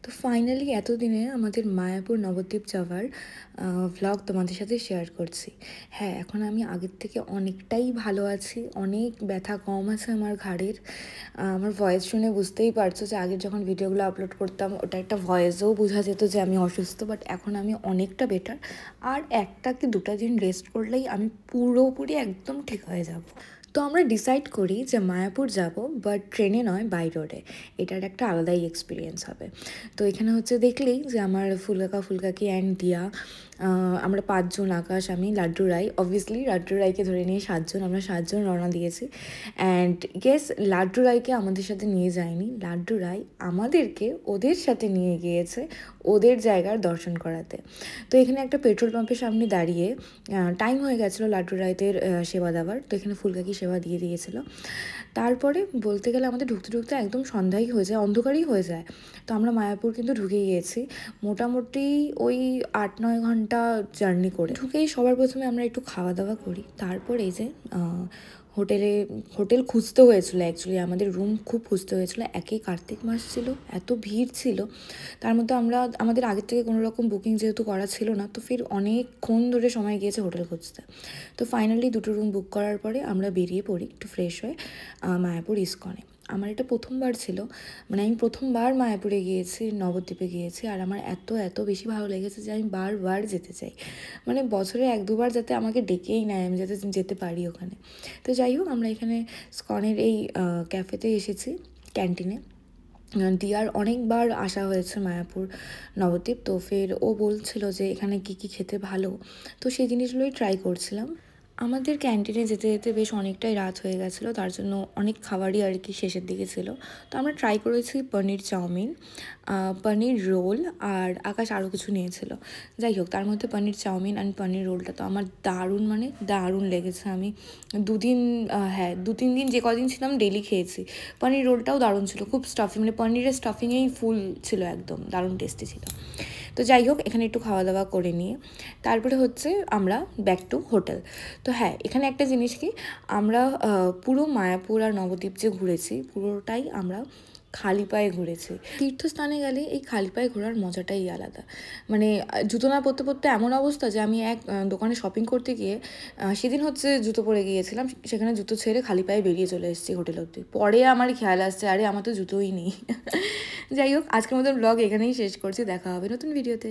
তো ফাইনালি এতদিনে আমাদের মায়াপুর নবদ্বীপ যাওয়ার ভ্লগ তোমাদের সাথে শেয়ার করছি। হ্যাঁ, এখন আমি আগের থেকে অনেকটাই ভালো আছি, অনেক ব্যথা কম আছে আমার ঘাড়ের। আমার ভয়েস শুনে বুঝতেই পারছো যে আগের যখন ভিডিওগুলো আপলোড করতাম ওটা একটা ভয়েসেও বোঝা যেত যে আমি অসুস্থ, বাট এখন আমি অনেকটা বেটার। আর একটা কি দুটা দিন রেস্ট করলেই আমি পুরোপুরি একদম ঠিক হয়ে যাব। তো আমরা ডিসাইড করি যে মায়াপুর যাব, বাট ট্রেনে নয়, বাই রোডে। এটার একটা আলাদাই এক্সপিরিয়েন্স হবে। তো এখানে হচ্ছে দেখলেই যে আমার ফুলকাকি অ্যান্ড দিয়া, আমরা 5 জন, আকাশ, আমি, লাড্ডু রাই। অবভিয়াসলি লাড্ডু রাইকে ধরে নিয়ে 7 জন, আমরা 7 জন রওনা দিয়েছি। অ্যান্ড গেস, লাড্ডু রাইকে আমাদের সাথে নিয়ে যায়নি, লাড্ডু রাই আমাদেরকে ওদের সাথে নিয়ে গিয়েছে ওদের জায়গার দর্শন করাতে। তো এখানে একটা পেট্রোল পাম্পের সামনে দাঁড়িয়ে টাইম হয়ে গেছিলো লাড্ডু রাইদের সেবা দেওয়ার, তো এখানে ফুলকাকি সেবা দিয়ে দিয়েছিলো। তারপরে বলতে গেলে আমাদের ঢুকতে ঢুকতে একদম সন্ধ্যাই হয়ে যায়, অন্ধকারই হয়ে যায়। তো আমরা মায়াপুর কিন্তু ঢুকে গিয়েছি মোটামুটি ওই 8-9 ঘন্টা জার্নি করে। ঢুকেই সবার প্রথমে আমরা একটু খাওয়া দাওয়া করি, তারপর এই যে হোটেল খুঁজতে হয়েছিল। অ্যাকচুয়ালি আমাদের রুম খুব খুঁজতে হয়েছিল, একেই কার্তিক মাস ছিল, এত ভিড় ছিল। তার মধ্যে আমাদের আগের থেকে কোনো রকম বুকিং যেহেতু করা ছিল না, তো ফির অনেকক্ষণ ধরে সময় গিয়েছে হোটেল খুঁজতে। তো ফাইনালি 2টো রুম বুক করার পরে আমরা বেরিয়ে পড়ি একটু ফ্রেশ হয়ে মায়াপুর ইস্কনে। আমার এটা প্রথমবার ছিল, মানে আমি প্রথমবার মায়াপুরে গিয়েছি, নবদ্বীপে গিয়েছি, আর আমার এত এত বেশি ভালো লেগেছে যে আমি বারবার যেতে চাই। মানে বছরে 1-2বার যাতে আমাকে ডেকেই নেয়, আমি যাতে যেতে পারি ওখানে। তো যাই হোক, আমরা এখানে স্কনের এই ক্যাফেতে এসেছি, ক্যান্টিনে। দিয়ার অনেকবার আসা হয়েছে মায়াপুর নবদ্বীপ, তো ফের ও বলছিল যে এখানে কী কী খেতে ভালো, তো সেই জিনিসগুলোই ট্রাই করছিলাম। আমাদের ক্যান্টিনে যেতে যেতে বেশ অনেকটাই রাত হয়ে গেছিলো, তার জন্য অনেক খাবারই আর কি শেষের দিকে ছিল। তো আমরা ট্রাই করেছি পনির চাউমিন, পনির রোল, আর আকাশ আরও কিছু নিয়েছিল। যাই হোক, তার মধ্যে পনির চাউমিন অ্যান্ড পনির রোলটা তো আমার দারুণ, মানে দারুণ লেগেছে। আমি 2 দিন, হ্যাঁ 2-3 দিন যে কদিন ছিলাম ডেলি খেয়েছি। পনির রোলটাও দারুণ ছিল, খুব স্টাফি, মানে পনিরের স্টাফিংয়েই ফুল ছিল, একদম দারুণ টেস্টি ছিল। তো যাই হোক, এখানে একটু খাওয়া দাওয়া করে নিয়ে তারপরে হচ্ছে আমরা ব্যাক টু হোটেল। তো হ্যাঁ, এখানে একটা জিনিস কি, আমরা পুরো মায়াপুর আর নবদ্বীপ যে ঘুরেছি পুরোটাই আমরা খালি পায়ে ঘুরেছি। তীর্থস্থানে গেলে এই খালি পায়ে ঘোরার মজাটাই আলাদা। মানে জুতো না পরতে পরতে এমন অবস্থা যে আমি এক দোকানে শপিং করতে গিয়ে, সেদিন হচ্ছে জুতো পরে গিয়েছিলাম, সেখানে জুতো ছেড়ে খালি পায়ে বেরিয়ে চলে এসেছি হোটেল অবধি। পরে আমার খেয়াল আসছে, আরে আমার তো জুতোই নেই। যাই হোক, আজকের মতন ব্লগ এখানেই শেষ করছি, দেখা হবে নতুন ভিডিওতে।